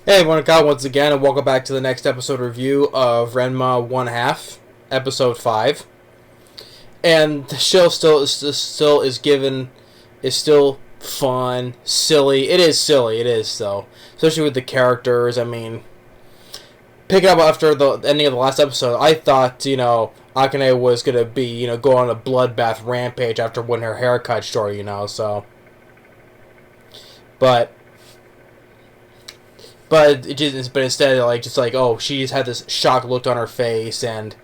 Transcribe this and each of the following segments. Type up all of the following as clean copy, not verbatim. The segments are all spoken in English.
Hey everyone, Kyle once again, and welcome back to the next episode review of Ranma 1 half, episode 5. And the show still is still fun, silly. It is silly, it is though. Especially with the characters. I mean, picking up after the ending of the last episode, I thought, Akane was gonna be, go on a bloodbath rampage after winning her haircut short, so. But but instead, oh, she just had this shocked look on her face, and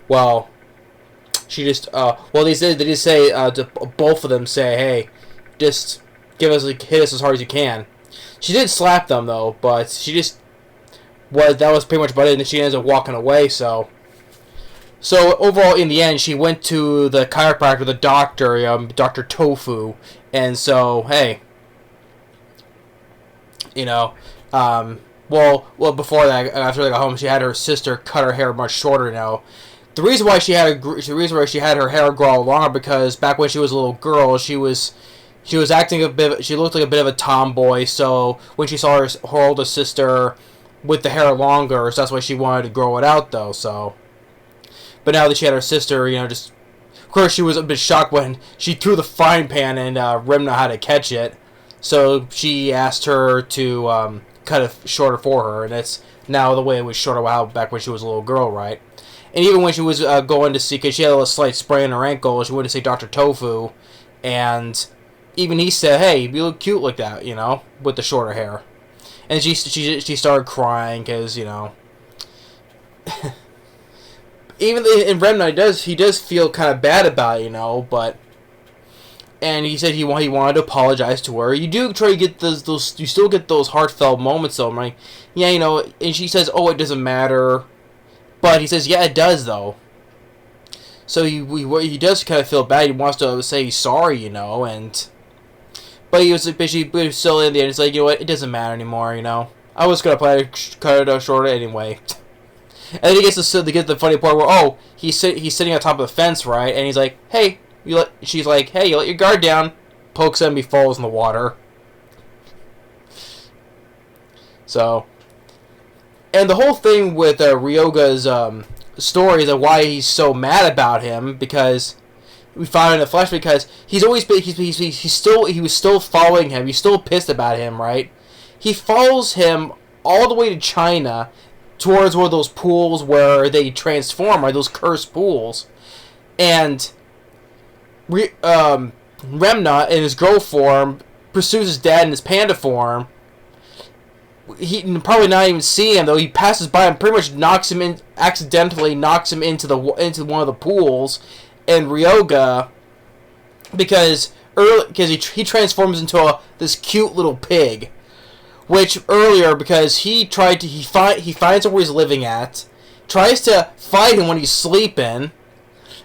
well, she just they just say to both of them, say, hey, just hit us as hard as you can. She did slap them though, but she just that was pretty much about it, and she ends up walking away. So overall, in the end, she went to the chiropractor, the doctor, Dr. Tofu, and so hey, you know, before that, after they got home, she had her sister cut her hair much shorter now. The reason why she had her hair grow longer because back when she was a little girl, she was acting she looked like a bit of a tomboy. So when she saw her older sister with the hair longer, so that's why she wanted to grow it out though. So, but now that she had her sister, just of course she was a bit shocked when she threw the frying pan and Remna had to catch it. So she asked her to cut it shorter for her, and that's now the way it was shorter back when she was a little girl, right? And even when she was going to see, because she had a slight sprain in her ankle, she went to see Dr. Tofu, and even he said, hey, you look cute like that, with the shorter hair. And she started crying, because, even in Remna, he does feel kind of bad about it, but... And he said he wanted to apologize to her. You do try to get those you still get those heartfelt moments though. I'm like, yeah, and she says, oh, it doesn't matter. But he says, yeah, it does though. So he does kind of feel bad. He wants to say he's sorry, and but he was still in the end. It's like, you know what, it doesn't matter anymore. I was gonna cut it out shorter anyway. And then he gets the funny part where he's sitting on top of the fence, right? And he's like, hey. She's like, hey, you let your guard down. Pokes him, he falls in the water. So, and the whole thing with Ryoga's story is of why he's so mad about him, because we found in the flash, because he's always been he was still following him. He's still pissed about him, right? He follows him all the way to China towards one of those pools where they transform, right? Those cursed pools, and Remna in his girl form pursues his dad in his panda form. He probably not even see him though. He passes by and pretty much accidentally knocks him into one of the pools. And Ryoga, because he transforms into this cute little pig, which earlier because he finds out where he's living at, tries to fight him when he's sleeping.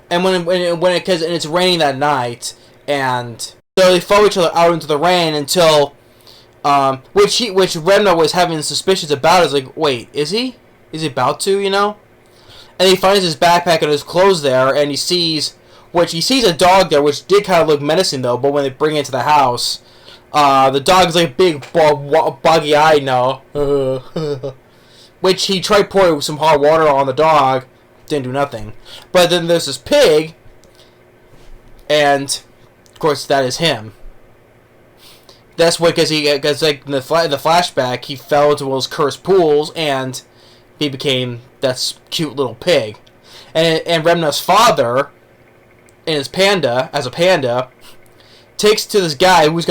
And because it's raining that night, and so they follow each other out into the rain until, which Remna was having suspicions about. Is like, wait, is he? Is he about to? And he finds his backpack and his clothes there, and he sees a dog there, which did kind of look menacing though. But when they bring it into the house, the dog's like big, buggy eyed now, which he tried pouring some hot water on the dog. Didn't do nothing. But then there's this pig, and of course that is him. That's what, because like in the flashback, he fell into those cursed pools, and he became that cute little pig. And Remna's father, and his panda, takes to this guy who's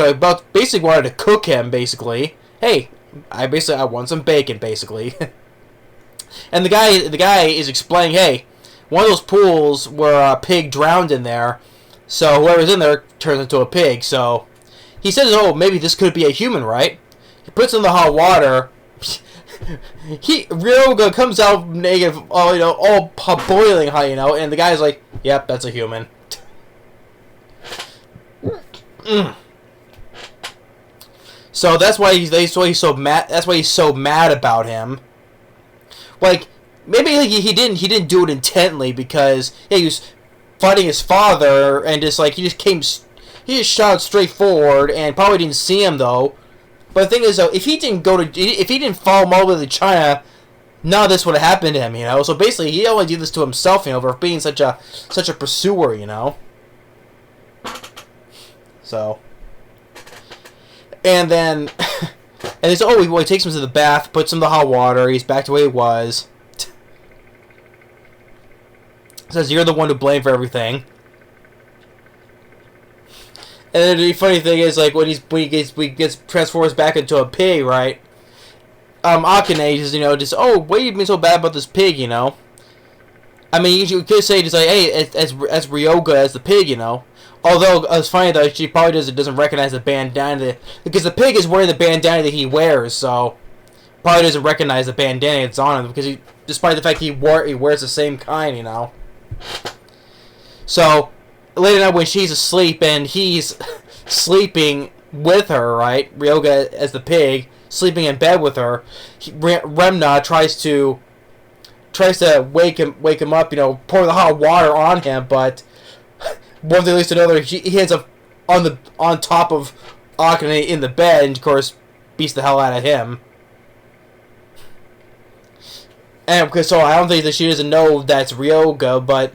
basically wanted to cook him. Basically, hey, I want some bacon, basically. And the guy is explaining, hey, one of those pools where a pig drowned in there, so whoever's in there turns into a pig. So he says, oh, maybe this could be a human, right? He puts in the hot water. Ryoga comes out negative, all boiling hot, and the guy's like, yep, that's a human. So that's why he's so mad. That's why he's so mad about him. Like, maybe he didn't do it intently, because he was fighting his father and he just shot straight forward and probably didn't see him though. But the thing is, though, if he didn't follow him all the way to China, none of this would have happened to him, you know. So basically, he only did this to himself, you know, for being such a pursuer, you know. So, and then, and he says, oh, he takes him to the bath, puts him in the hot water. He's back to where he was. Says you're the one to blame for everything. And then the funny thing is, like, when he gets transforms back into a pig, right? Akane just, you know, just, oh, why are you being so bad about this pig, you know? I mean, you could say just like, hey, as Ryoga as the pig, you know. Although it's funny though, she probably doesn't recognize the bandana because the pig is wearing the bandana that he wears, so probably doesn't recognize the bandana that's on him because despite the fact he wears the same kind, you know. So later night when she's asleep and he's sleeping with her, right? Ryoga as the pig sleeping in bed with her. Ranma tries to wake him up, you know, pour the hot water on him, but one thing leads to another. He ends up on top of Akane in the bed, and of course beats the hell out of him. And because so I don't think that she doesn't know that's Ryoga, but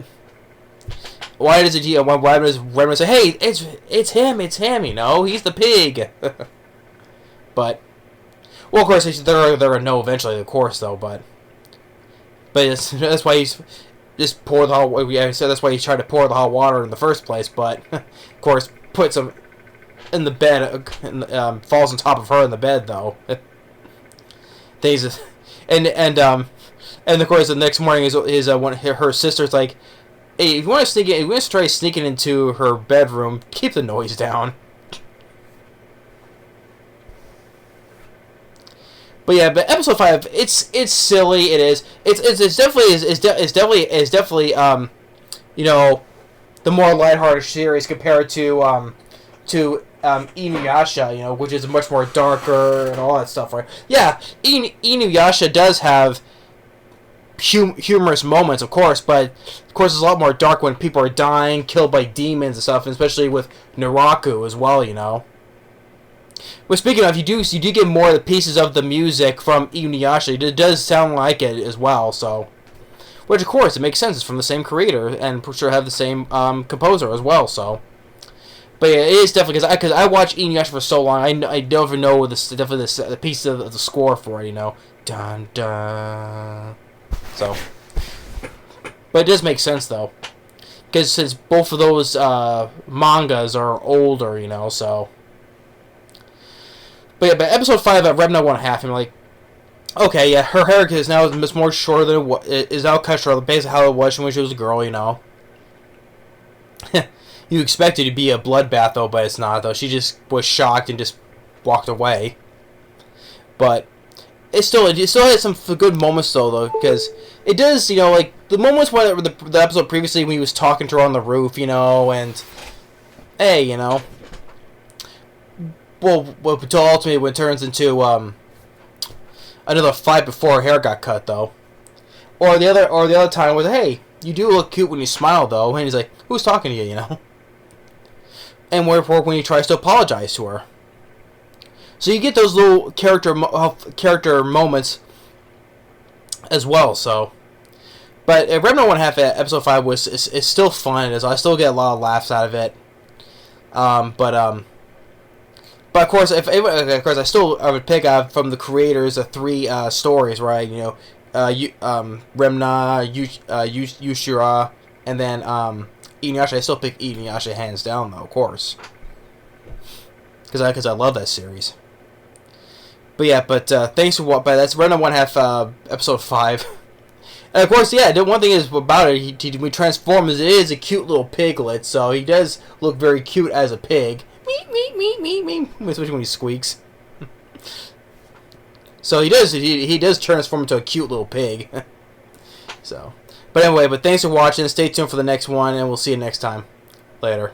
why does Ranma say, "Hey, it's him, you know, he's the pig." But well, of course they're gonna know eventually, of course, though. But that's why he's just pour the hot. Yeah, so that's why he tried to pour the hot water in the first place. But of course, puts him in the bed, falls on top of her in the bed though. And of course the next morning her sister's like, hey, if you want to try sneaking into her bedroom, keep the noise down. But yeah, but episode 5, it's silly. It is. It's definitely you know, the more lighthearted series compared to Inuyasha, you know, which is much more darker and all that stuff, right? Yeah, Inuyasha does have humorous moments, of course, but of course it's a lot more dark when people are dying, killed by demons and stuff, and especially with Naraku as well, you know. Well, speaking of, you do get more of the pieces of the music from Inuyasha. It does sound like it as well, so. Which, of course, it makes sense. It's from the same creator, and for sure have the same composer as well, so. But yeah, it is definitely, because I watched Inuyasha for so long, I never know the piece of the score for it, you know. Dun, dun. So. But it does make sense, though. Because since both of those mangas are older, you know, so. But yeah, but episode 5 at Ranma 1/2, I'm like, okay, yeah, her hair is now more shorter than it is now cut short, basically how it was when she was a girl, you know. You expect it to be a bloodbath though, but it's not though. She just was shocked and just walked away. But it still had some good moments though, because it does, you know, like the moments where the episode previously when he was talking to her on the roof, you know, and hey, you know. Well, until ultimately when it turns into another fight before her hair got cut, though. Or the other time was, hey, you do look cute when you smile, though. And he's like, who's talking to you, you know? And wherefore when he tries to apologize to her. So you get those little character moments as well. So, but Ranma 1/2 episode 5 is still fun. I still get a lot of laughs out of it. But of course, I would pick up from the creators of 3 stories, right? You know, Ranma, Yushira, and then Inuyasha. I still pick Inuyasha hands down, though, of course, because I love that series. But yeah, thanks for what. But that's Ranma 1/2 episode 5. And of course, yeah, the one thing is about it, when he transforms, it is a cute little piglet, so he does look very cute as a pig. Especially when he squeaks. So he does transform into a cute little pig. So, but anyway, thanks for watching. Stay tuned for the next one, and we'll see you next time. Later.